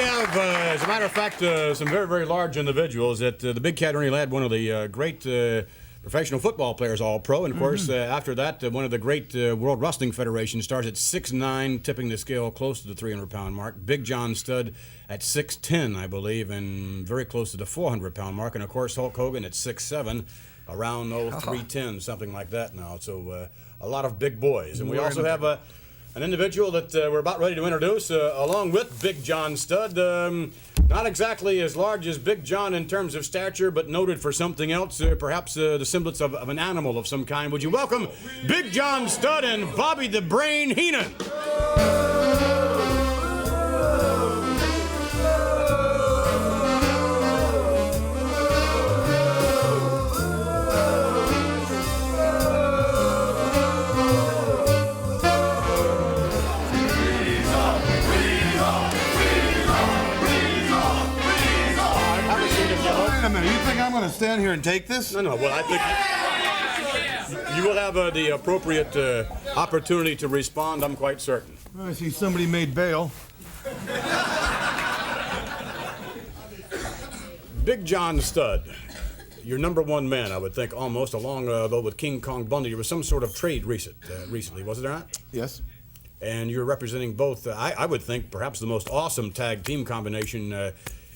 have, as a matter of fact, some very, very large individuals. That the big cat, Ernie Ladd, one of the great professional football players, All-Pro. And, of course, after that, one of the great World Wrestling Federation stars at 6'9", tipping the scale close to the 300-pound mark. Big John Studd at 6'10", I believe, and very close to the 400-pound mark. And, of course, Hulk Hogan at 6'7", around 310, something like that now. So a lot of big boys. And we also have an individual that we're about ready to introduce, along with Big John Studd. Not exactly as large as Big John in terms of stature, but noted for something else, perhaps the semblance of an animal of some kind. Would you welcome Big John Studd and Bobby the Brain Heenan? I'm going to stand here and take this? No. Well, I think you will have the appropriate opportunity to respond, I'm quite certain. I see somebody made bail. Big John Studd, your number one man, I would think, almost, along, though, with King Kong Bundy. There was some sort of trade recently, was there not? Yes. And you're representing both, I would think, perhaps the most awesome tag team combination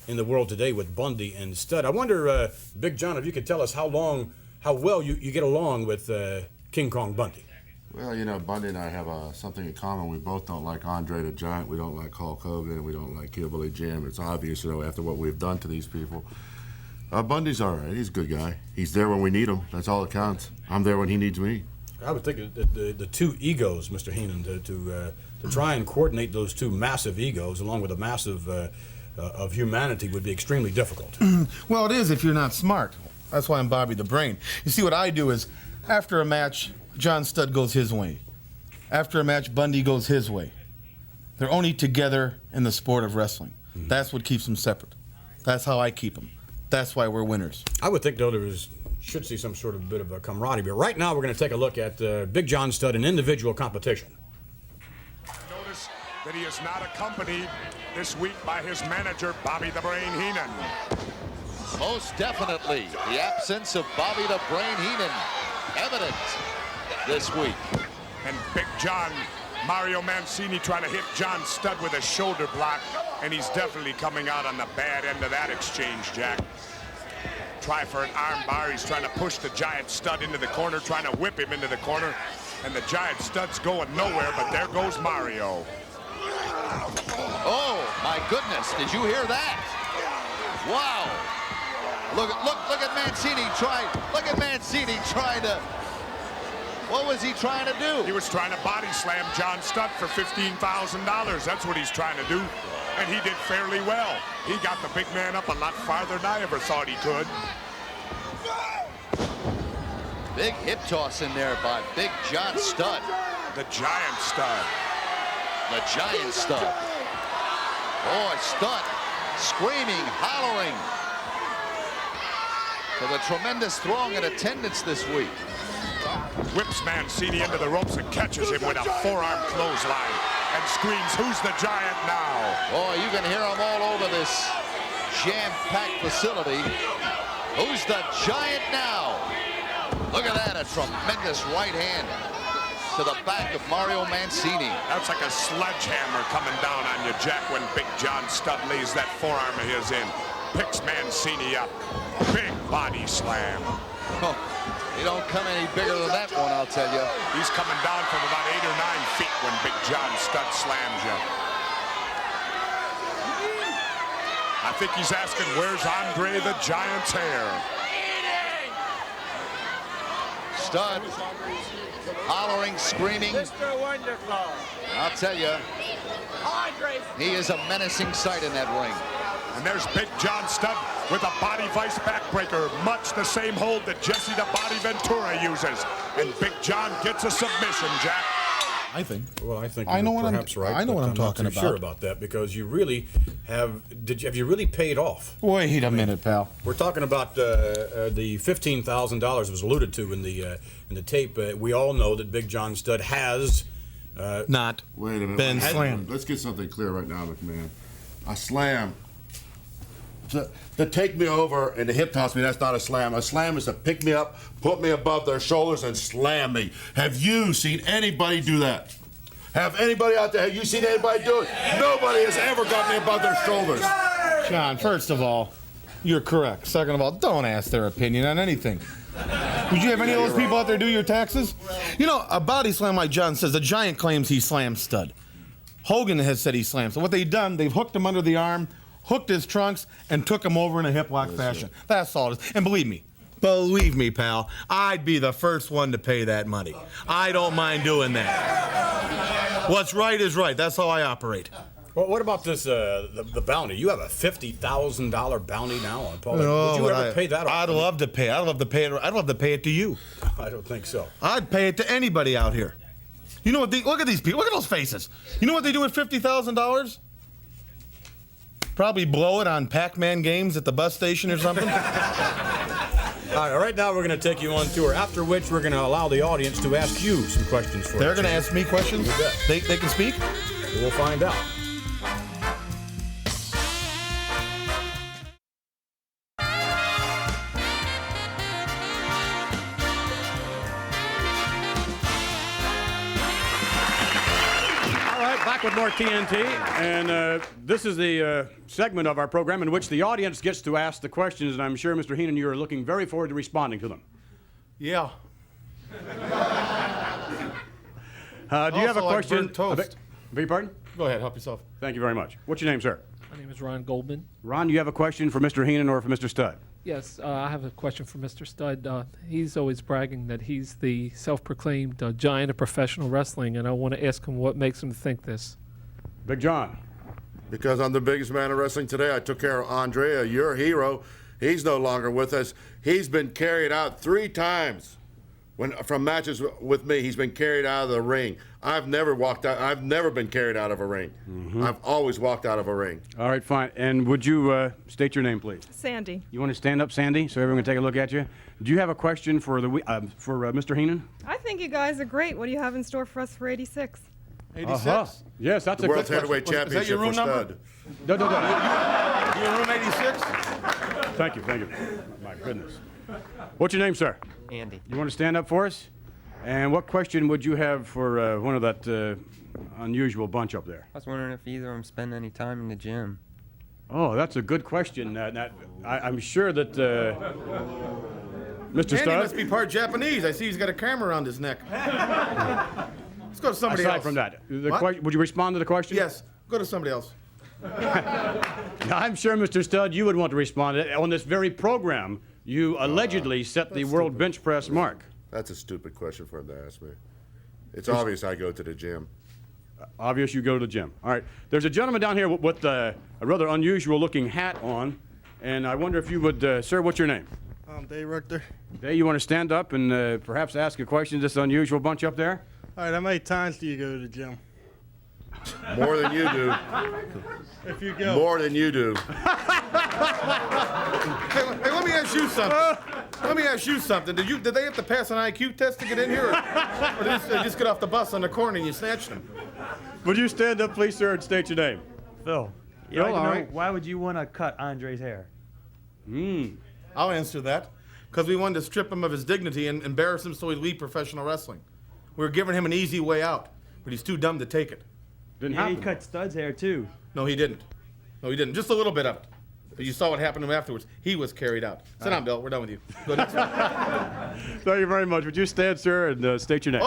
in the world today with Bundy and Studd. I wonder, Big John, if you could tell us how well you get along with King Kong Bundy. Well, you know, Bundy and I have something in common. We both don't like Andre the Giant. We don't like Hulk Hogan. And we don't like Hillbilly Jim. It's obvious, you know, after what we've done to these people. Bundy's all right. He's a good guy. He's there when we need him. That's all that counts. I'm there when he needs me. I would think that the two egos, Mr. Heenan, to try and coordinate those two massive egos along with a massive of humanity would be extremely difficult. Well, it is if you're not smart. That's why I'm Bobby the Brain. You see, what I do is, after a match, John Studd goes his way. After a match, Bundy goes his way. They're only together in the sport of wrestling. That's what keeps them separate. That's how I keep them. That's why we're winners. I would think, though, should see some sort of bit of a camaraderie. But right now, we're going to take a look at Big John Studd in individual competition. Notice that he is not accompanied this week by his manager, Bobby the Brain Heenan. Most definitely, the absence of Bobby the Brain Heenan evident this week. And Big John, Mario Mancini trying to hit John Studd with a shoulder block, and he's definitely coming out on the bad end of that exchange, Jack. Try for an arm bar. He's trying to push the Giant Studd into the corner, trying to whip him into the corner, and the Giant Stud's going nowhere, but there goes Mario. Oh, my goodness, did you hear that? Wow. Look at Mancini look at Mancini trying to, what was he trying to do? He was trying to body slam John Studd for $15,000. That's what he's trying to do, and he did fairly well. He got the big man up a lot farther than I ever thought he could. Big hip toss in there by Big John Studd. The Giant Studd. The Giant Studd. Oh, Studd screaming, hollering for the tremendous throng in attendance this week. Whips Mancini into the ropes and catches him with a forearm clothesline and screams, "Who's the Giant now?" Oh, you can hear him all over this jam-packed facility. Who's the Giant now? Look at that, a tremendous right hand to the back of Mario Mancini. That's like a sledgehammer coming down on you, Jack, when Big John Studd lays that forearm of his in. Picks Mancini up. Big body slam. Oh, you don't come any bigger than that one, I'll tell you. He's coming down from about 8 or 9 feet when Big John Studd slams you. I think he's asking, where's Andre the Giant's hair? Studd hollering, screaming. Mr. Wonderful. I'll tell you, he is a menacing sight in that ring. And there's Big John Studd with a body vice backbreaker, much the same hold that Jesse the Body Ventura uses. And Big John gets a submission, Jack. I think. Well, I think I know you're what perhaps right. I know what I'm talking not too sure about that, because you really have. Have you really paid off? Wait a minute, pal. We're talking about the $15,000 was alluded to in the tape. We all know that Big John Studd has not Wait a minute. been slammed. Let's get something clear right now, McMahon. A slam. To take me over and to hip toss me, that's not a slam. A slam is to pick me up, put me above their shoulders, and slam me. Have you seen anybody do that? Have anybody out there, have you seen anybody do it? Nobody has ever got me above their shoulders. John, first of all, you're correct. Second of all, don't ask their opinion on anything. Would you have any of those people out there do your taxes? You know, a body slam like John says, the Giant claims he slammed Stud. Hogan has said he slammed. So what they've done, they've hooked him under the arm, hooked his trunks, and took him over in a hip lock fashion. That's all it is. And believe me, pal, I'd be the first one to pay that money. I don't mind doing that. What's right is right. That's how I operate. Well, what about this, the bounty? You have a $50,000 bounty now on Paul. No, would you ever pay that off? I'd love to pay. I'd love to pay it. I'd love to pay it to you. I don't think so. I'd pay it to anybody out here. You know what? Look at these people. Look at those faces. You know what they do with $50,000? Probably blow it on Pac-Man games at the bus station or something. All right now we're going to take you on tour, after which we're going to allow the audience to ask you some questions for They're going to ask me questions? You bet. They can speak? We'll find out. Back with more TNT, and this is the segment of our program in which the audience gets to ask the questions, and I'm sure, Mr. Heenan, you are looking very forward to responding to them. Yeah. Do you have a question? Like burnt toast. Beg your pardon? Go ahead, help yourself. Thank you very much. What's your name, sir? My name is Ron Goldman. Ron, do you have a question for Mr. Heenan or for Mr. Studd? Yes, I have a question for Mr. Studd. He's always bragging that he's the self-proclaimed giant of professional wrestling, and I want to ask him what makes him think this. Big John. Because I'm the biggest man in wrestling today. I took care of Andrea, your hero. He's no longer with us. He's been carried out 3 times. From matches with me, he's been carried out of the ring. I've never been carried out of a ring. Mm-hmm. I've always walked out of a ring. All right, fine. And would you state your name, please? Sandy. You want to stand up, Sandy, so everyone can take a look at you? Do you have a question for Mr. Heenan? I think you guys are great. What do you have in store for us for 86? 86? Yes, that's The a World's good Heavyweight question. Is that your Championship for room number? Stud. No. You in room 86? Thank you. My goodness. What's your name, sir? Andy. You want to stand up for us? And what question would you have for one of that unusual bunch up there? I was wondering if either of them spend any time in the gym. Oh, that's a good question. I'm sure that Mr. Andy Studd. must be part Japanese. I see he's got a camera around his neck. Let's go to somebody Aside else. from that, What? would you respond to the question? Yes, go to somebody else. I'm sure, Mr. Studd, you would want to respond. On this very program, you allegedly set the world bench press mark. That's a stupid question for him to ask me. It's obvious I go to the gym. Obvious you go to the gym. All right. There's a gentleman down here with a rather unusual-looking hat on, and I wonder if you would, sir, what's your name? I'm Dave Richter. Dave, you want to stand up and perhaps ask a question to this unusual bunch up there? All right, how many times do you go to the gym? More than you do. If you go. More than you do. Hey, let me ask you something. Did they have to pass an IQ test to get in here, or did they just get off the bus on the corner and you snatched them? Would you stand up, please, sir, and state your name? Phil, Phil, all know, right. why would you want to cut Andre's hair? I'll answer that. Because we wanted to strip him of his dignity and embarrass him so he'd leave professional wrestling. We were giving him an easy way out, but he's too dumb to take it. Didn't And he happen. cut Stud's hair too. No, he didn't. Just a little bit of it. But you saw what happened to him afterwards. He was carried out. Sit down, Bill. We're done with you. Go next one. Thank you very much. Would you stand, sir, and state your name?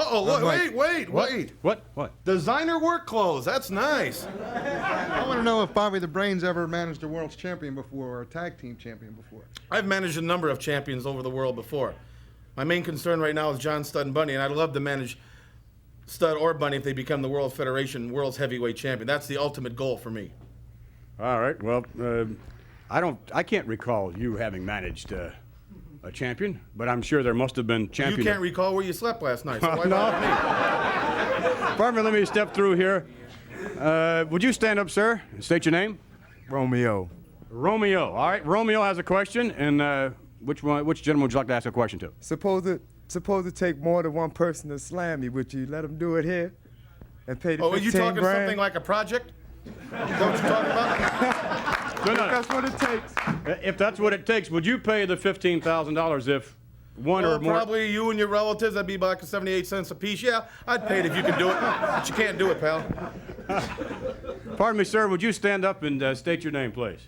Wait. What? Designer work clothes. That's nice. I want to know if Bobby the Brains ever managed a world's champion before or a tag team champion before. I've managed a number of champions over the world before. My main concern right now is John Studd and Bunny, and I'd love to manage Studd or Bunny if they become the World Federation World's Heavyweight Champion. That's the ultimate goal for me. All right. Well, I can't recall you having managed a champion, but I'm sure there must have been champion. You can't recall where you slept last night, so why bother me? Pardon me, let me step through here. Would you stand up, sir, and state your name? Romeo. Romeo. All right. Romeo has a question, and which gentleman would you like to ask a question to? Suppose it take more than one person to slam you. Would you let them do it here and pay the Oh, are you 15 talking grand? something like a project? Is that what you're talking about? No. That's what it takes. If that's what it takes, would you pay the $15,000 if one Well, or more? probably you and your relatives, that'd be like 78 cents a piece. Yeah, I'd pay it if you could do it, but you can't do it, pal. Pardon me, sir. Would you stand up and state your name, please?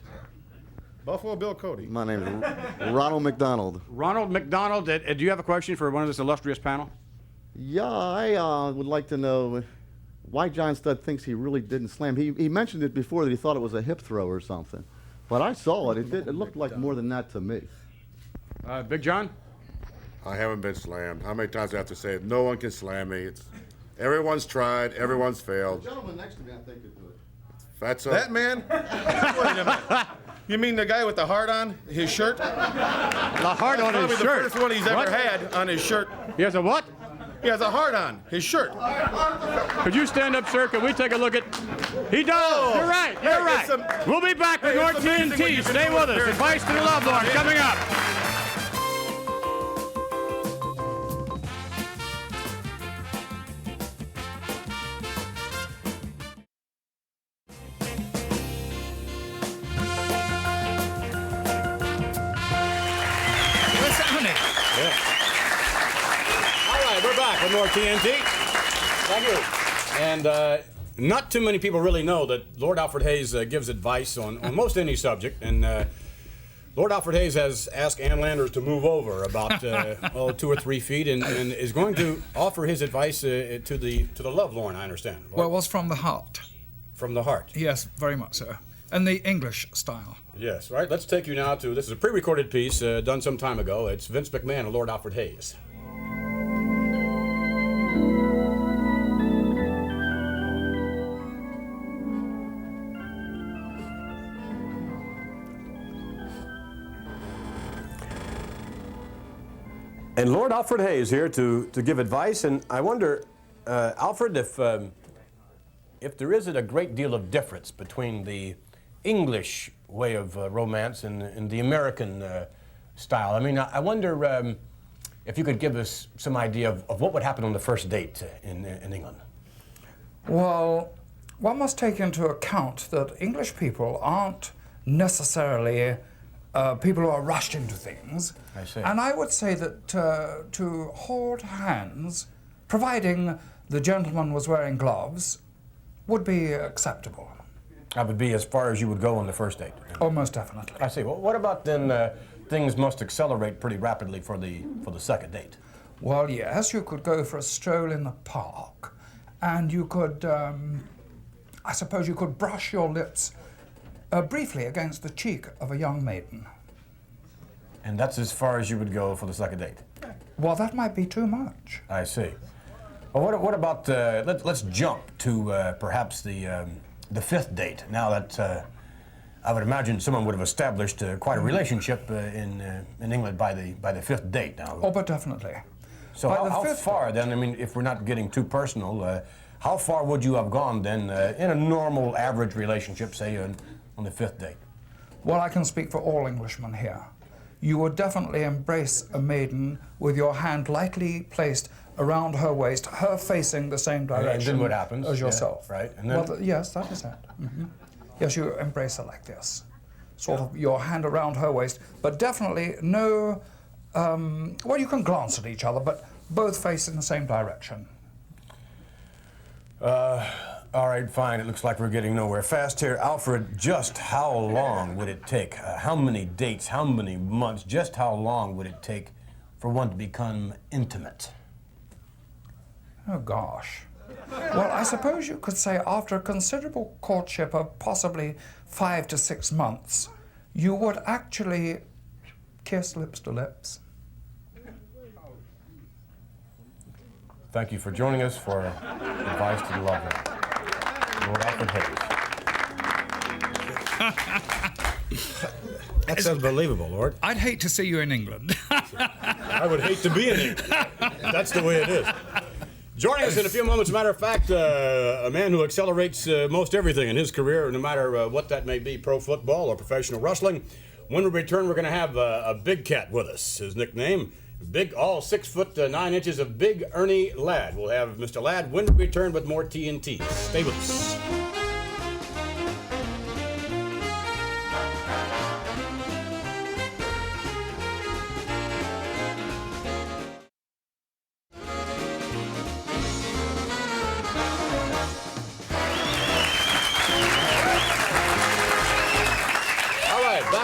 Buffalo Bill Cody. My name is Ronald McDonald. Ronald McDonald. Do you have a question for one of this illustrious panel? Yeah, I would like to know why John Studd thinks he really didn't slam. He mentioned it before that he thought it was a hip throw or something. But I saw it. It looked like more than that to me. Big John? I haven't been slammed. How many times do I have to say it? No one can slam me. Everyone's tried. Everyone's failed. The gentleman next to me, I think, could do it. Fatso. That man? Wait a minute. You mean the guy with the heart on his shirt? The heart on his shirt? Probably the first one he's ever had on his shirt. He has a what? He has a heart on his shirt. Could you stand up, sir? Can we take a look at... He does! Oh. You're right, you're right. We'll be back with more it's amazing what TNT. you can Stay do with with us. your- Advice to the Lovelorn coming up. What's happening? All right, we're back with more TNT. Thank you. And not too many people really know that Lord Alfred Hayes gives advice on most any subject. And Lord Alfred Hayes has asked Ann Landers to move over about 2 or 3 feet and is going to offer his advice to the Lovelorn, I understand. Well, it was from the heart. From the heart. Yes, very much so. And the English style. Yes, right. Let's take you now to, this is a pre-recorded piece done some time ago. It's Vince McMahon and Lord Alfred Hayes. And Lord Alfred Hayes here to give advice, and I wonder, Alfred, if there isn't a great deal of difference between the English way of romance and the American style. I mean, I wonder if you could give us some idea of what would happen on the first date in England. Well, one must take into account that English people aren't necessarily people who are rushed into things. I see. And I would say that to hold hands, providing the gentleman was wearing gloves, would be acceptable. That would be as far as you would go on the first date. Oh, most definitely. I see. Well, what about then things must accelerate pretty rapidly for the second date? Well, yes, you could go for a stroll in the park, and you could, I suppose you could brush your lips briefly against the cheek of a young maiden. And that's as far as you would go for the second date? Well, that might be too much. I see. Well, what about, let's jump to perhaps the fifth date, now that I would imagine someone would have established quite a relationship in England by the fifth date now. Oh, but definitely. So how far then, I mean, if we're not getting too personal, how far would you have gone then in a normal average relationship, say on the fifth date? Well, I can speak for all Englishmen here. You would definitely embrace a maiden with your hand lightly placed around her waist, her facing the same direction and then what happens? as yourself. Yeah, right. And then? Well, yes, that is it. Mm-hmm. Yes, you embrace her like this. Sort of your hand around her waist, but definitely no, well, you can glance at each other, but both facing the same direction. All right, fine. It looks like we're getting nowhere fast here. Alfred, just how long would it take? How many dates? How many months? Just how long would it take for one to become intimate? Oh, gosh. Well, I suppose you could say after a considerable courtship of possibly 5 to 6 months, you would actually kiss lips to lips. Thank you for joining us for Advice to the Lovelorn. Lord Alfred Hayes. That's unbelievable, Lord. I'd hate to see you in England. I would hate to be in England. That's the way it is. Joining us in a few moments, as a matter of fact, a man who accelerates most everything in his career, no matter what that may be, pro football or professional wrestling. When we return, we're going to have a big cat with us. His nickname, Big, all 6 foot 9 inches of Big Ernie Ladd. We'll have Mr. Ladd when we return with more TNT. Stay with us.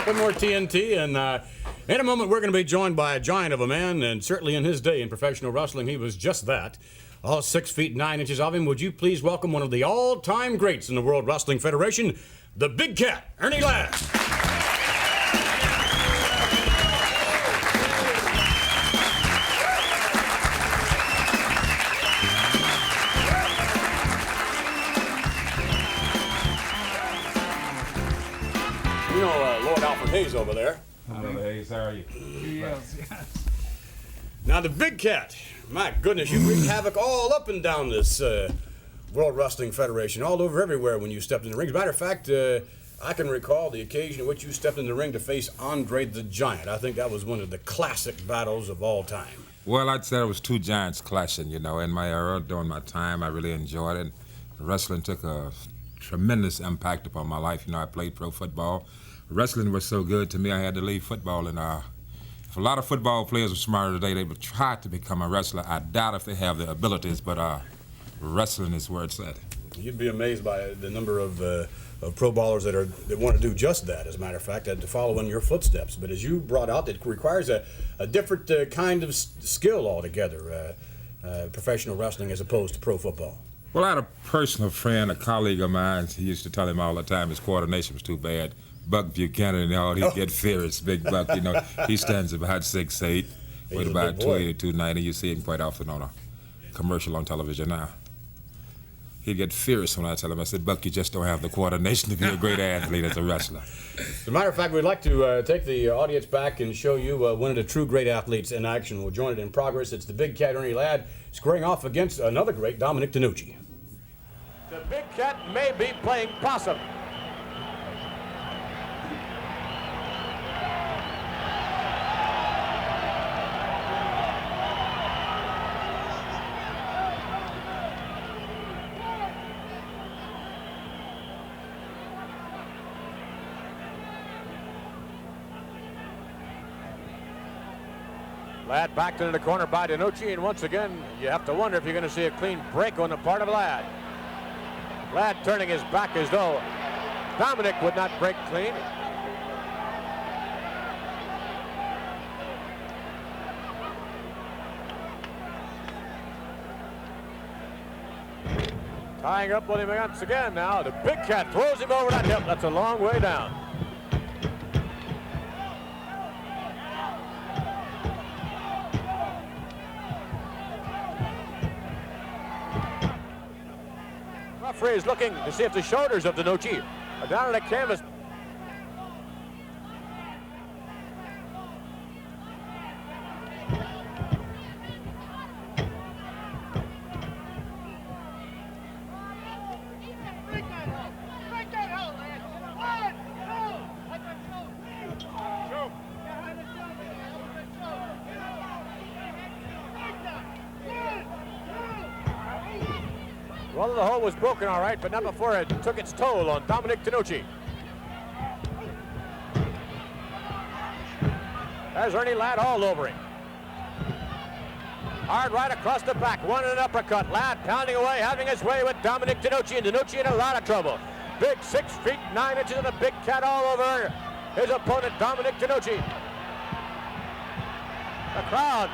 back with more TNT, and in a moment we're going to be joined by a giant of a man, and certainly in his day in professional wrestling he was just that. All 6 feet 9 inches of him. Would you please welcome one of the all-time greats in the World Wrestling Federation, the Big Cat, Ernie Ladd. You know Lord Alfred Hayes over there. Hello, Hayes. How are you? Yes, yes. Now, the Big Cat, my goodness, you wreaked havoc all up and down this World Wrestling Federation, all over everywhere when you stepped in the ring. As a matter of fact, I can recall the occasion in which you stepped in the ring to face Andre the Giant. I think that was one of the classic battles of all time. Well, I'd say it was two giants clashing, you know. In my era, during my time, I really enjoyed it. Wrestling took a tremendous impact upon my life. You know, I played pro football. Wrestling was so good to me, I had to leave football. And if a lot of football players were smarter today, they would try to become a wrestler. I doubt if they have the abilities, but wrestling is where it's at. You'd be amazed by the number of pro ballers that want to do just that, as a matter of fact, to follow in your footsteps. But as you brought out, it requires a different kind of skill altogether, professional wrestling as opposed to pro football. Well, I had a personal friend, a colleague of mine. He used to tell him all the time his coordination was too bad. Buck Buchanan and all, he'd get furious. Big Buck, you know. He stands about 6'8", weighs about 280, 290. You see him quite often on a commercial on television now. He'd get furious when I tell him, I said, Buck, you just don't have the coordination to be a great athlete as a wrestler. As a matter of fact, we'd like to take the audience back and show you one of the true great athletes in action. We'll join it in progress. It's the Big Cat, Ernie Ladd, squaring off against another great, Dominic DeNucci. The Big Cat may be playing possum. Ladd backed into the corner by DeNucci, and once again, you have to wonder if you're going to see a clean break on the part of Ladd. Ladd turning his back as though Dominic would not break clean. Tying up with him once again now. The Big Cat throws him over that hip. That's a long way down. Referee is looking to see if the shoulders of DeNucci are down on the canvas. Well, the hole was broken, all right, but not before it took its toll on Dominic DeNucci. There's Ernie Ladd all over him. Hard right across the back, one and an uppercut. Ladd pounding away, having his way with Dominic DeNucci, and DeNucci in a lot of trouble. Big 6 feet 9 inches of the Big Cat all over his opponent, Dominic DeNucci. The crowd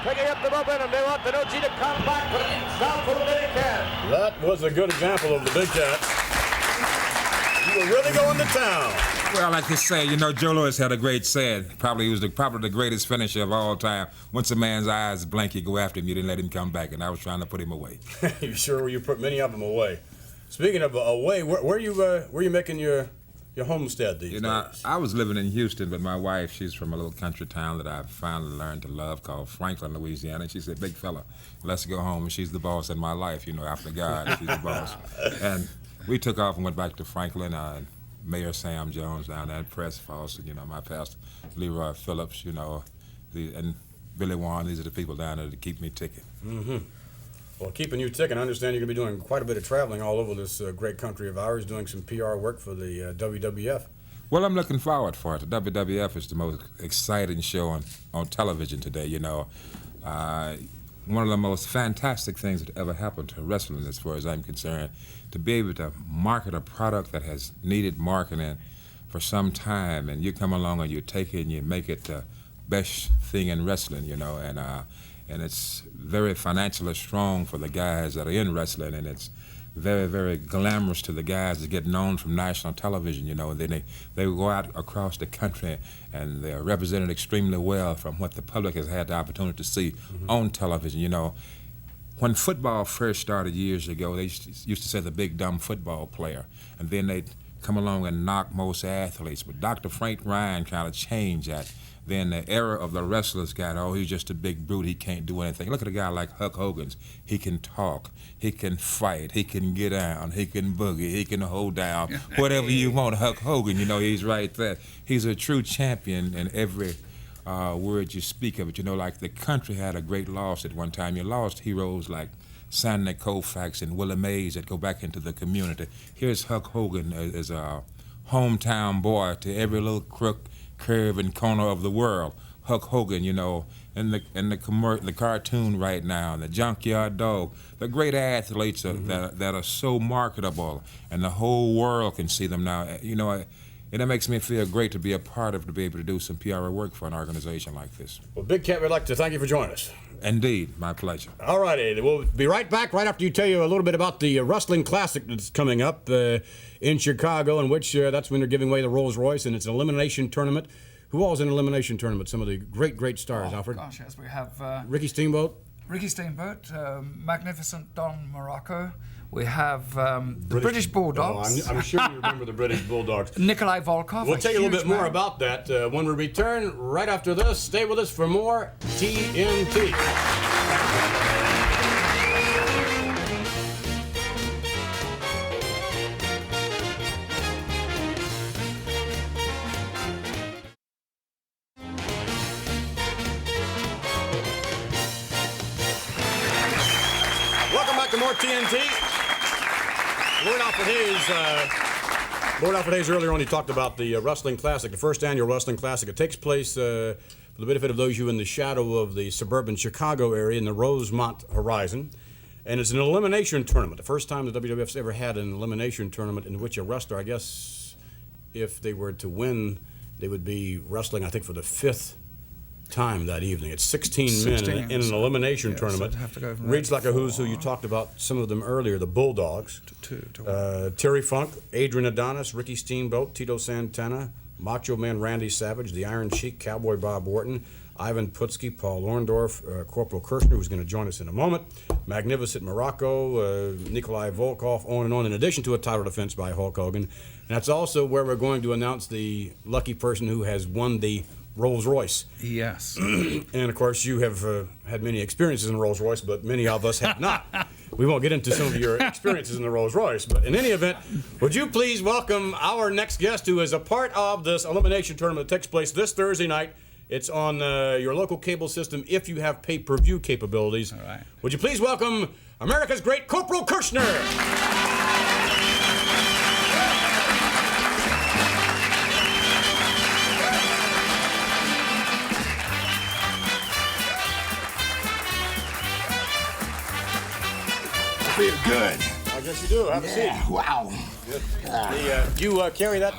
picking up the momentum. They want DeNucci to come back, but it's down for the Big Cat. That was a good example of the Big Cat. You were really going to town. Well, like they say, you know, Joe Louis had a great saying. Probably he was probably the greatest finisher of all time. Once a man's eyes blink, you go after him. You didn't let him come back, and I was trying to put him away. You sure? You put many of them away. Speaking of away, where you making your homestead these days? You know, I was living in Houston, but my wife, she's from a little country town that I finally learned to love called Franklin, Louisiana. And she said, big fella, let's go home. And she's the boss in my life, you know, after God, she's the boss. And we took off and went back to Franklin. Mayor Sam Jones down there, Press Foster, you know, my pastor, Leroy Phillips, you know, and Billy Warren. These are the people down there that keep me ticking. Mm-hmm. Well, keeping you ticking, I understand you're going to be doing quite a bit of traveling all over this great country of ours, doing some PR work for the WWF. Well, I'm looking forward for it. The WWF is the most exciting show on television today, you know. One of the most fantastic things that ever happened to wrestling, as far as I'm concerned, to be able to market a product that has needed marketing for some time, and you come along and you take it and you make it the best thing in wrestling, you know, and it's very financially strong for the guys that are in wrestling, and it's very, very glamorous to the guys that get known from national television, you know, and then they go out across the country and they're represented extremely well from what the public has had the opportunity to see on television, you know. When football first started years ago, they used to say the big dumb football player, and then they'd come along and knock most athletes, but Dr. Frank Ryan kind of changed that. Then the era of the wrestlers got, oh, he's just a big brute, he can't do anything. Look at a guy like Hulk Hogan. He can talk, he can fight, he can get down, he can boogie, he can hold down, whatever you want, Hulk Hogan, you know, he's right there. He's a true champion in every word you speak of it. You know, like the country had a great loss at one time. You lost heroes like Sandy Koufax and Willie Mays that go back into the community. Here's Hulk Hogan as a hometown boy to every little crook, curve, and corner of the world. Hulk Hogan, you know, and the cartoon right now, and the Junkyard Dog, the great athletes that are so marketable, and the whole world can see them now. You know, and it makes me feel great to be a part of, to be able to do some PR work for an organization like this. Well, Big Cat, we'd like to thank you for joining us. Indeed, my pleasure. All righty, we'll be right back right after you tell you a little bit about the Wrestling Classic that's coming up in Chicago, in which that's when they're giving away the Rolls Royce, and it's an elimination tournament. Who all is in an elimination tournament? Some of the great stars, Alfred. Gosh, yes, we have Ricky Steamboat. Magnificent Don Morocco. We have the British Bulldogs. I'm sure you remember the British Bulldogs. Nikolai Volkov. We'll tell you a little bit more about that when we return right after this. Stay with us for more TNT. Welcome back to more TNT. Lord Alfred Hayes earlier on, he talked about the Wrestling Classic, the first annual Wrestling Classic. It takes place for the benefit of those of you in the shadow of the suburban Chicago area in the Rosemont horizon. And it's an elimination tournament. The first time the WWF's ever had an elimination tournament in which a wrestler, I guess, if they were to win, they would be wrestling, I think, for the fifth time that evening. It's 16 men in an elimination tournament. Reads like a who's who. You talked about some of them earlier, the Bulldogs. Terry Funk, Adrian Adonis, Ricky Steamboat, Tito Santana, Macho Man Randy Savage, the Iron Sheik, Cowboy Bob Orton, Ivan Putski, Paul Orndorff, Corporal Kirchner, who's going to join us in a moment, Magnificent Morocco, Nikolai Volkov, on and on, in addition to a title defense by Hulk Hogan. And that's also where we're going to announce the lucky person who has won the Rolls Royce. Yes. And of course, you have had many experiences in the Rolls Royce, but many of us have not. We won't get into some of your experiences in the Rolls Royce, but in any event, would you please welcome our next guest, who is a part of this elimination tournament that takes place this Thursday night. It's on your local cable system if you have pay-per-view capabilities. All right. Would you please welcome America's great Corporal Kirchner? Feel good. I guess you do. Have a seat. Wow. You carry that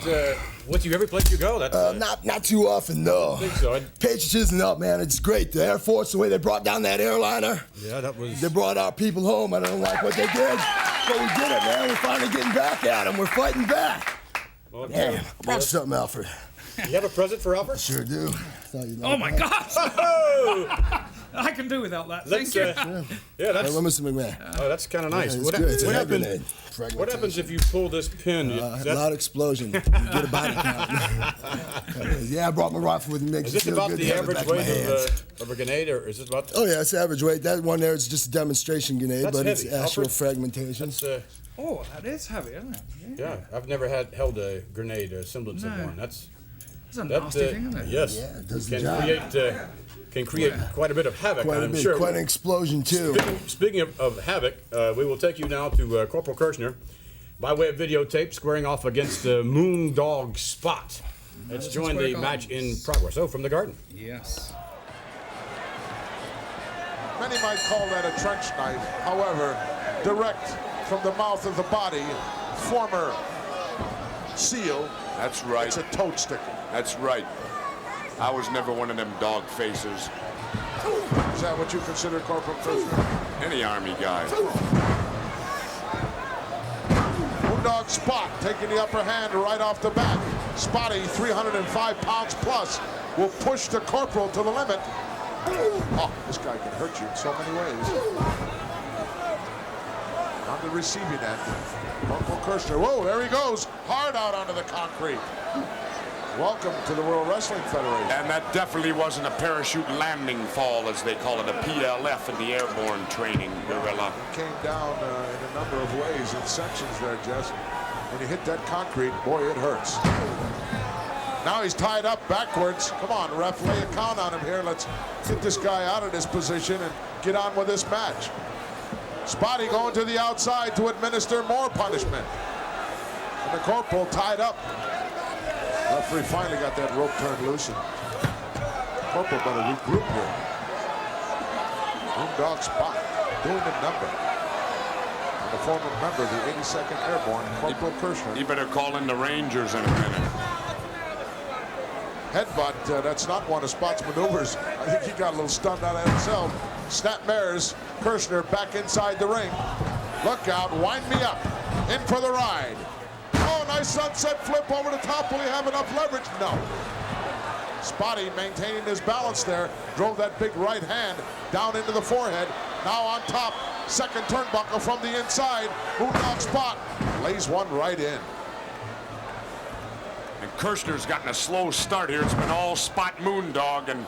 with you every place you go? Not too often, no. I think so. Patriotism up, man. It's great. The Air Force, the way they brought down that airliner. Yeah, that was. They brought our people home. I don't like what they did, but we did it, man. We're finally getting back at them. We're fighting back. Well, Damn, I brought you something, Alfred. You have a present for Alfred? Sure do. Oh my gosh! I can do without that. Thank you. Yeah, that's. Hey, Mr. McMahon. Oh, that's kind of nice. Yeah, what happens if you pull this pin? A loud explosion. You get a body count. Yeah, I brought my rifle with me. Is this about the average weight of a grenade, or is this about? Oh yeah, it's average weight. That one there is just a demonstration grenade, That's but heavy. it's actual Alfred? fragmentation. Oh, that is heavy, isn't it? Yeah, I've never held a grenade, a semblance of one. That's a nasty thing, isn't it? Yes. Yeah, it does the can job. Create quite a bit of havoc, I'm sure. Quite an explosion too. Speaking of havoc, we will take you now to Corporal Kirchner by way of videotape, squaring off against the Moondog Spot. Let's join the match in progress. Oh, from the Garden. Yes. Many might call that a trench knife. However, direct from the mouth of the body, former SEAL That's right. It's a toad sticker. That's right. I was never one of them dog faces. Is that what you consider Corporal Kirchner? Any Army guy. Moondog Spot taking the upper hand right off the bat. Spotty, 305 pounds plus, will push the Corporal to the limit. Oh, this guy can hurt you in so many ways. On the receiving end, Corporal Kirchner. Whoa, there he goes. Hard out onto the concrete. Welcome to the World Wrestling Federation. And that definitely wasn't a parachute landing fall, as they call it, a PLF in the airborne training, Gorilla. It came down in a number of ways, in sections there, Jess. When you hit that concrete, boy, it hurts. Now he's tied up backwards. Come on, ref, lay a count on him here. Let's get this guy out of this position and get on with this match. Spotty going to the outside to administer more punishment. And the Corporal tied up. Referee finally got that rope turned loose. And Corporal better regroup here. Moondog Spot doing the number. And the former member of the 82nd Airborne, Corporal Kirchner. You better call in the Rangers in a minute. Headbutt, that's not one of Spot's maneuvers. I think he got a little stunned out of himself. Snap mares, Kirchner back inside the ring. Look out, wind me up. In for the ride. Oh, nice sunset flip over the top. Will he have enough leverage? No. Spotty maintaining his balance there. Drove that big right hand down into the forehead. Now on top, second turnbuckle from the inside. Moondog Spot lays one right in. And Kirchner's gotten a slow start here. It's been all Spot Moondog, and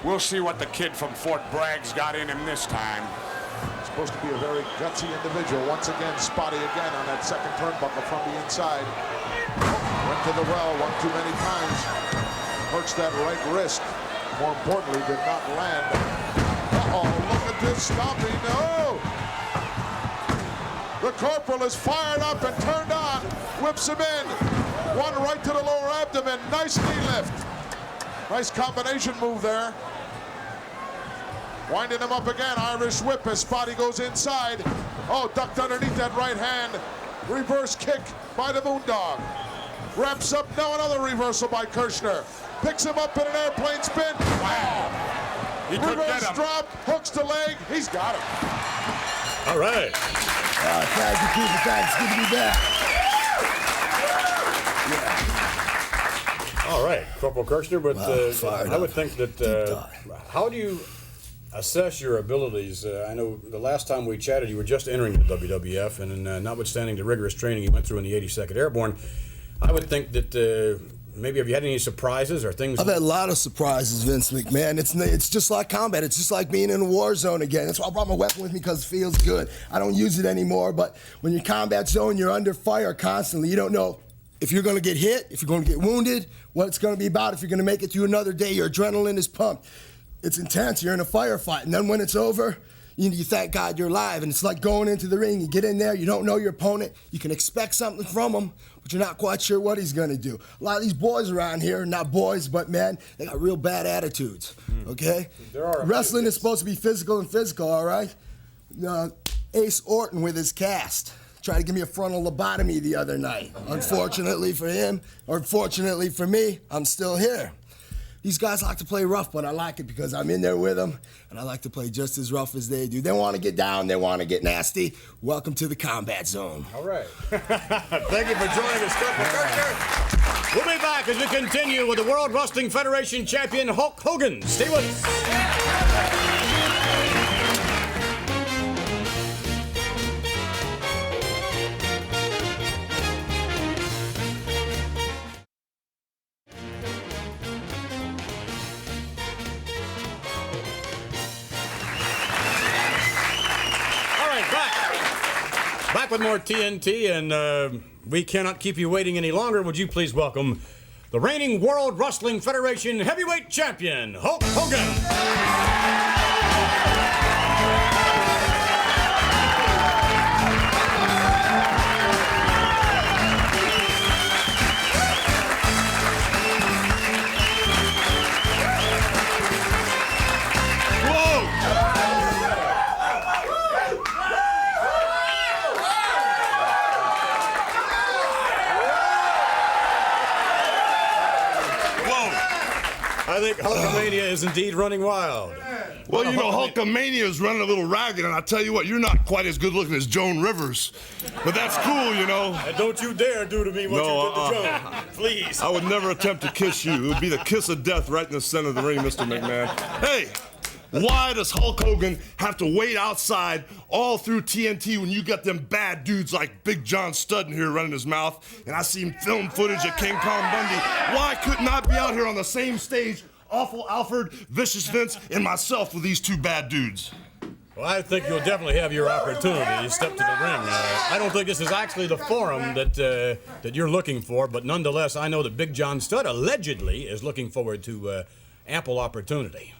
we'll see what the kid from Fort Bragg's got in him this time. Supposed to be a very gutsy individual. Once again, Spotty again on that second turnbuckle from the inside. Went to the well one too many times. Hurts that right wrist. More importantly, did not land. Uh-oh, look at this stomping. No! The Corporal is fired up and turned on. Whips him in. One right to the lower abdomen. Nice knee lift. Nice combination move there. Winding him up again. Irish whip as Spotty goes inside. Oh, ducked underneath that right hand. Reverse kick by the Moondog. Wraps up. Now another reversal by Kirchner. Picks him up in an airplane spin. Wow. He could Reverse get him. drop. Hooks the leg. He's got him. All right. Thank you, people. Thanks. Good to be back. All right, Corporal Kirchner, but I would think that how do you assess your abilities? I know the last time we chatted, you were just entering the WWF, and notwithstanding the rigorous training you went through in the 82nd Airborne, I would think that maybe have you had any surprises or things? I've had a lot of surprises, Vince McMahon. It's just like combat. It's just like being in a war zone again. That's why I brought my weapon with me, because it feels good. I don't use it anymore, but when you're in combat zone, you're under fire constantly. You don't know if you're going to get hit, if you're going to get wounded, what it's going to be about, if you're going to make it through another day. Your adrenaline is pumped. It's intense. You're in a firefight. And then when it's over, you thank God you're alive. And it's like going into the ring. You get in there. You don't know your opponent. You can expect something from him, but you're not quite sure what he's going to do. A lot of these boys around here, not boys, but men, they got real bad attitudes, okay? Wrestling is supposed to be physical, all right? Ace Orton with his cast tried to give me a frontal lobotomy the other night. Unfortunately for him, or fortunately for me, I'm still here. These guys like to play rough, but I like it because I'm in there with them, and I like to play just as rough as they do. They want to get down. They want to get nasty. Welcome to the combat zone. All right. Thank you for joining us, Corporal Kirchner. We'll be back as we continue with the World Wrestling Federation champion, Hulk Hogan. Stay with us. Back with more TNT, and we cannot keep you waiting any longer. Would you please welcome the reigning World Wrestling Federation heavyweight champion, Hulk Hogan. I think Hulkamania is indeed running wild. Well, you know, Hulkamania is running a little ragged, and I tell you what, you're not quite as good looking as Joan Rivers. But that's cool, you know. And don't you dare do to me what you did to Joan. Please. I would never attempt to kiss you. It would be the kiss of death right in the center of the ring, Mr. McMahon. Hey, why does Hulk Hogan have to wait outside all through TNT when you got them bad dudes like Big John Studd in here running his mouth, and I seen film footage of King Kong Bundy? Why couldn't I be out here on the same stage, Awful Alfred, Vicious Vince, and myself with these two bad dudes? Well, I think you'll definitely have your opportunity to step to the ring. I don't think this is actually the forum that you're looking for, but nonetheless, I know that Big John Studd allegedly is looking forward to ample opportunity.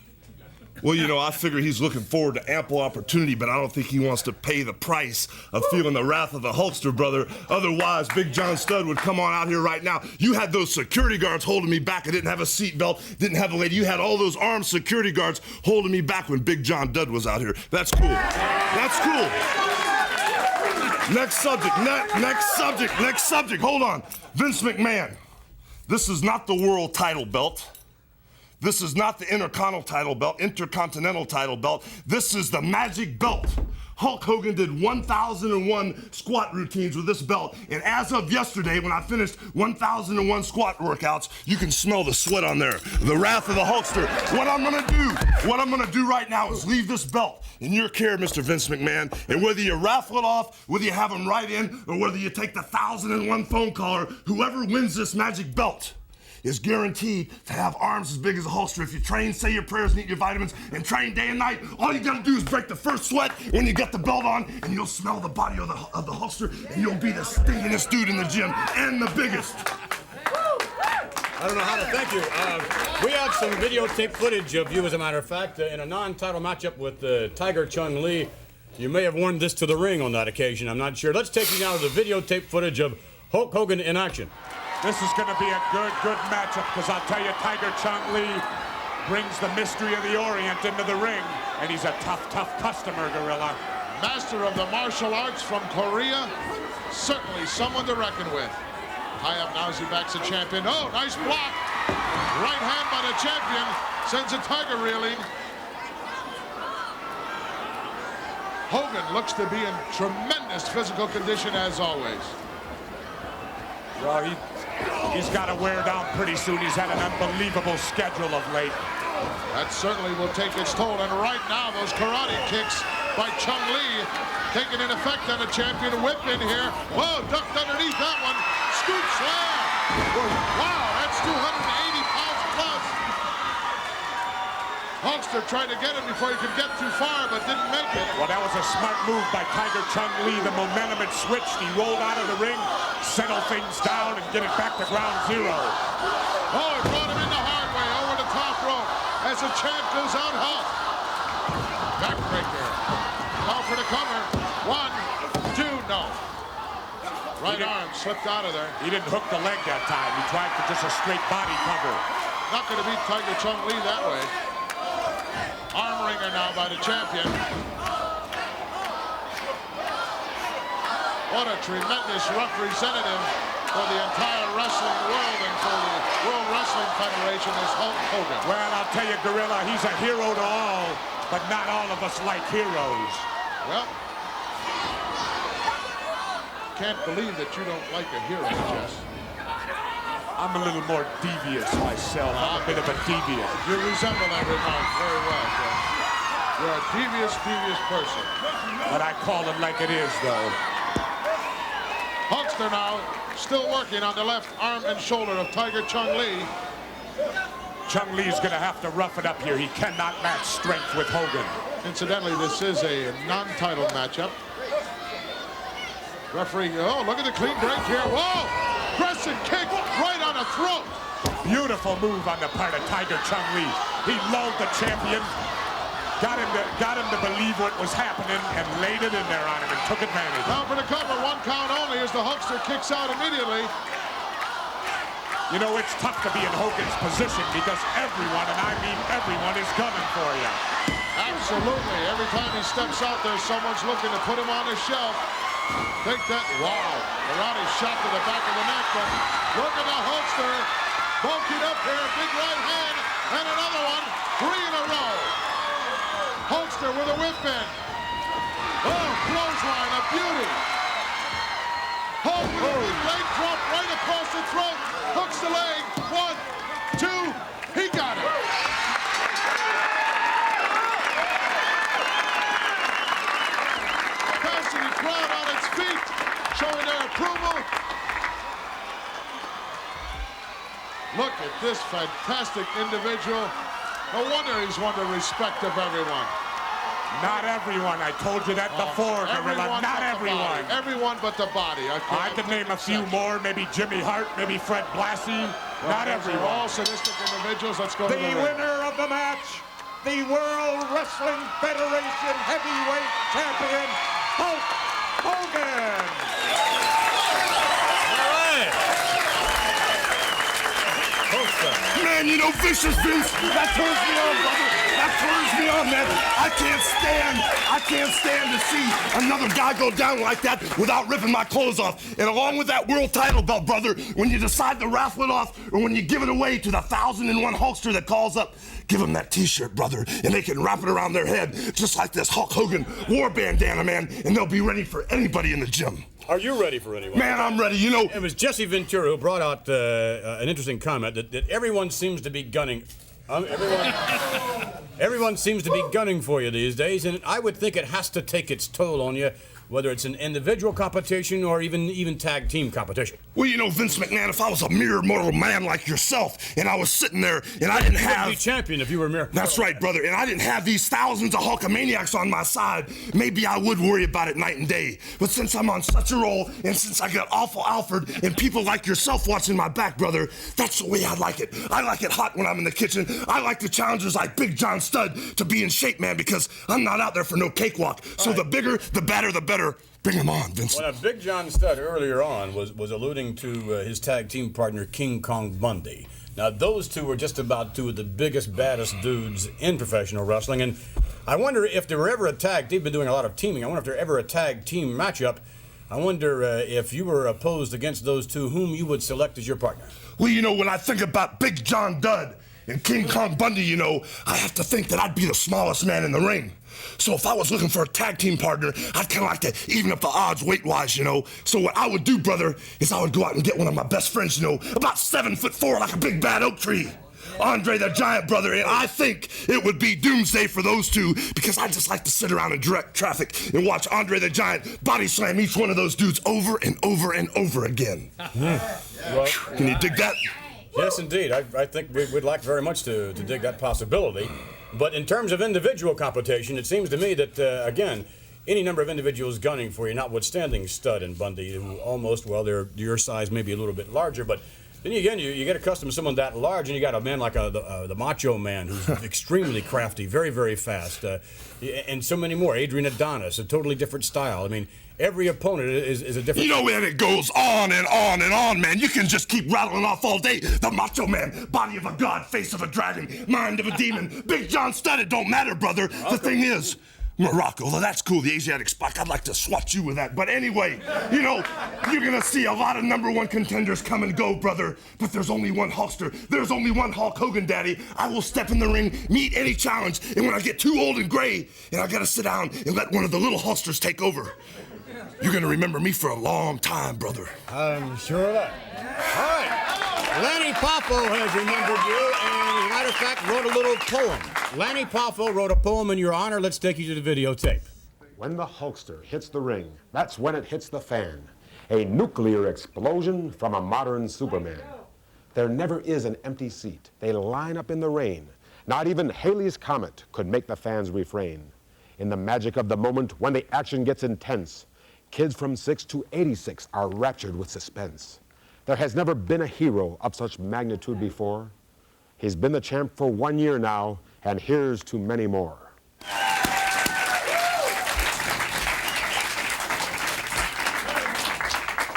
Well, you know, I figure he's looking forward to ample opportunity, but I don't think he wants to pay the price of feeling the wrath of the Hulkster brother. Otherwise, Big John Studd would come on out here right now. You had those security guards holding me back. I didn't have a seatbelt, didn't have a lady. You had all those armed security guards holding me back when Big John Studd was out here. That's cool. That's cool. Next subject, next subject. Hold on. Vince McMahon, this is not the world title belt. This is not the intercontinental title belt. This is the magic belt. Hulk Hogan did 1,001 squat routines with this belt, and as of yesterday, when I finished 1,001 squat workouts, you can smell the sweat on there. The wrath of the Hulkster. What I'm gonna do right now is leave this belt in your care, Mr. Vince McMahon, and whether you raffle it off, whether you have him right in, or whether you take the 1,001 phone caller, whoever wins this magic belt is guaranteed to have arms as big as a Hulkster. If you train, say your prayers, and eat your vitamins, and train day and night, all you gotta do is break the first sweat when you get the belt on, and you'll smell the body of the Hulkster, and you'll be the stinkiest dude in the gym, and the biggest. I don't know how to thank you. We have some videotape footage of you, as a matter of fact, in a non-title matchup with Tiger Chung-Lee. You may have worn this to the ring on that occasion, I'm not sure. Let's take you now to the videotape footage of Hulk Hogan in action. This is going to be a good matchup, because I'll tell you, Tiger Chung-Lee brings the mystery of the Orient into the ring, and he's a tough customer, Gorilla. Master of the martial arts from Korea, certainly someone to reckon with. High up now as he backs the champion. Oh, nice block. Right hand by the champion sends a Tiger reeling. Hogan looks to be in tremendous physical condition as always. Well, he's got to wear down pretty soon. He's had an unbelievable schedule of late. That certainly will take its toll. And right now, those karate kicks by Chung-Lee taking an effect on the champion. Whip in here. Whoa, ducked underneath that one. Scoop slam. Wow, that's 280 pounds plus. Hulkster tried to get him before he could get too far, but didn't make it. Well, that was a smart move by Tiger Chung-Lee. The momentum had switched. He rolled out of the ring, settled things down, and get it back to ground zero. Oh, it brought him in the hard way over the top rope as the champ goes out hot. Backbreaker. Now for the cover. 1, 2, no. Right arm slipped out of there. He didn't hook the leg that time. He tried for just a straight body cover. Not going to beat Tiger Chung-Lee that way. Arm wringer now by the champion. What a tremendous representative for the entire wrestling world and for the World Wrestling Federation is Hulk Hogan. Well, I'll tell you, Gorilla, he's a hero to all, but not all of us like heroes. Well, can't believe that you don't like a hero, Jess. I'm a little more devious myself. I'm a bit of a deviant. You resemble that remark very well, Jess. You're a devious person. But I call it like it is, though. Hulkster now still working on the left arm and shoulder of Tiger Chung-Lee. Chung-Lee's going to have to rough it up here. He cannot match strength with Hogan. Incidentally, this is a non-title matchup. Referee, oh, look at the clean break here. Whoa! Crescent kick right on the throat. Beautiful move on the part of Tiger Chung-Lee. He lulled the champion, got him to believe what was happening, and laid it in there on him and took advantage. Now for the cover, 1 count only as the Hulkster kicks out immediately. You know, it's tough to be in Hogan's position because everyone, and I mean everyone, is gunning for you. Absolutely. Every time he steps out there, someone's looking to put him on the shelf. Take that. Wow. Karate shot to the back of the neck, but look at the Hulkster. Bulking up here. Big right hand. And another one, 3 in a row. Hulkster with a whip in. Oh, clothesline, a beauty. Hogan with a leg drop right across the throat. Hooks the leg. 1, 2, he got it. Cassidy crowd on its feet, showing their approval. Look at this fantastic individual. No wonder he's won the respect of everyone. Not everyone. I told you that before, Gorilla. Not everyone. Everyone but the body. I could name a few more. Maybe Jimmy Hart. Maybe Fred Blassie. Not everyone. All sadistic individuals. Let's go to the ring. Winner of the match, the World Wrestling Federation Heavyweight Champion, Hulk Hogan. All right. Man, you know, Vicious Vince, that turns me on, brother. That turns me on, man. I can't stand to see another guy go down like that without ripping my clothes off. And along with that world title belt, brother, when you decide to raffle it off or when you give it away to the 1,001 Hulkster that calls up, give them that T-shirt, brother, and they can wrap it around their head just like this Hulk Hogan war bandana, man, and they'll be ready for anybody in the gym. Are you ready for anyone? Man, I'm ready. You know, it was Jesse Ventura who brought out an interesting comment that everyone seems to be gunning. Everyone seems to be gunning for you these days, and I would think it has to take its toll on you, whether it's an individual competition or even tag team competition. Well, you know, Vince McMahon, if I was a mere mortal man like yourself, and I was sitting there, and I didn't have... You'd be champion if you were mere... That's right, brother, and I didn't have these thousands of Hulkamaniacs on my side, maybe I would worry about it night and day. But since I'm on such a roll, and since I got awful Alfred and people like yourself watching my back, brother, that's the way I like it. I like it hot when I'm in the kitchen. I like the challengers like Big John Studd to be in shape, man, because I'm not out there for no cakewalk. So the bigger, the better, the better. Bring him on, Vince. Well, Big John Studd earlier on was alluding to his tag team partner, King Kong Bundy. Now, those two were just about two of the biggest, baddest dudes in professional wrestling, and I wonder if there were ever a tag, they've been doing a lot of teaming, I wonder if there ever a tag team matchup. I wonder if you were opposed against those two, whom you would select as your partner. Well, you know, when I think about Big John Studd and King Kong Bundy, you know, I have to think that I'd be the smallest man in the ring. So if I was looking for a tag team partner, I'd kind of like to even up the odds weight-wise, you know. So what I would do, brother, is I would go out and get one of my best friends, you know, about 7'4", like a big bad oak tree. Andre the Giant, brother, and I think it would be doomsday for those two because I just like to sit around and direct traffic and watch Andre the Giant body slam each one of those dudes over and over and over again. Well, can you dig that? Yes, indeed. I think we'd like very much to dig that possibility. But in terms of individual competition, it seems to me that, again, any number of individuals gunning for you, notwithstanding Studd and Bundy, who almost, well, they're your size, maybe a little bit larger, but then again, you get accustomed to someone that large, and you got a man like the Macho Man, who's extremely crafty, very, very fast, and so many more. Adrian Adonis, a totally different style. I mean, every opponent is a different... You know, man, it goes on and on and on, man. You can just keep rattling off all day. The Macho Man, body of a god, face of a dragon, mind of a demon. Big John Studd, it don't matter, brother. The thing is... Morocco, well, that's cool, the Asiatic spike. I'd like to swat you with that. But anyway, you know, you're gonna see a lot of #1 contenders come and go, brother. But there's only one Hulkster. There's only one Hulk Hogan, daddy. I will step in the ring, meet any challenge, and when I get too old and gray, and I gotta sit down and let one of the little Hulksters take over, you're gonna remember me for a long time, brother. I'm sure of that. All right. Lanny Poffo has remembered you, and as a matter of fact, wrote a little poem. Lanny Poffo wrote a poem in your honor. Let's take you to the videotape. When the Hulkster hits the ring, that's when it hits the fan. A nuclear explosion from a modern Superman. There never is an empty seat. They line up in the rain. Not even Halley's Comet could make the fans refrain. In the magic of the moment when the action gets intense, kids from 6 to 86 are raptured with suspense. There has never been a hero of such magnitude before. He's been the champ for 1 year now, and here's to many more.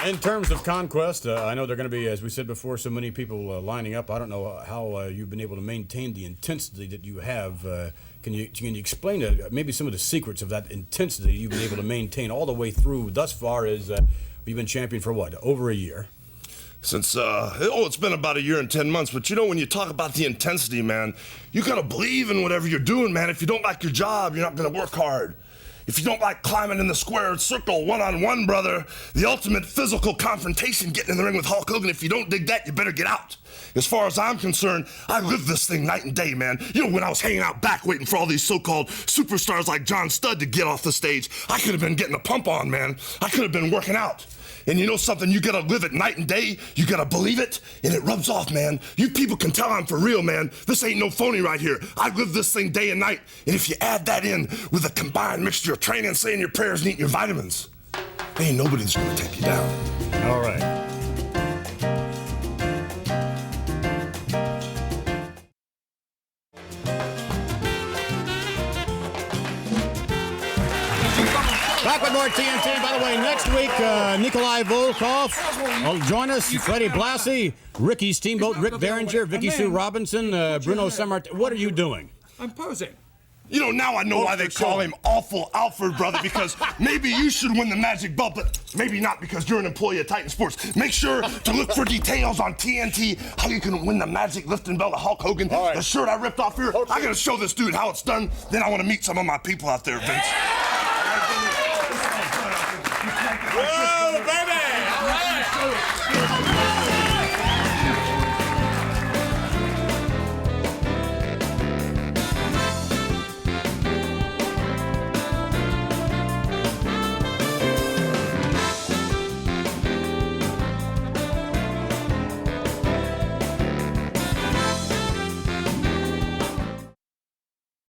In terms of conquest, I know there are going to be, as we said before, so many people lining up. I don't know how you've been able to maintain the intensity that you have. Can you explain maybe some of the secrets of that intensity you've been able to maintain all the way through thus far as you've been champion for what, over a year? Since, it's been about 1 year and 10 months, but you know, when you talk about the intensity, man, you gotta believe in whatever you're doing, man. If you don't like your job, you're not gonna work hard. If you don't like climbing in the square circle one-on-one, brother, the ultimate physical confrontation, getting in the ring with Hulk Hogan, if you don't dig that, you better get out. As far as I'm concerned, I live this thing night and day, man. You know, when I was hanging out back waiting for all these so-called superstars like John Studd to get off the stage, I could have been getting a pump on, man. I could have been working out. And you know something? You gotta live it night and day. You gotta believe it, and it rubs off, man. You people can tell I'm for real, man. This ain't no phony right here. I live this thing day and night. And if you add that in with a combined mixture of training, saying your prayers, and eating your vitamins, ain't nobody's gonna take you down. All right. Back with more TNT. By the way, next week, Nikolai Volkov will join us. Freddie Blassie, Ricky Steamboat, Rick Derringer, Vicky Sue Robinson, Bruno Samart. What are you doing? I'm posing. You know, now I know why they call him Awful Alfred, brother, because maybe you should win the magic belt, but maybe not because you're an employee of Titan Sports. Make sure to look for details on TNT, how you can win the magic lifting belt of Hulk Hogan. Right. The shirt I ripped off here, I gotta show this dude how it's done. Then I want to meet some of my people out there, Vince. Whoa, baby! All right.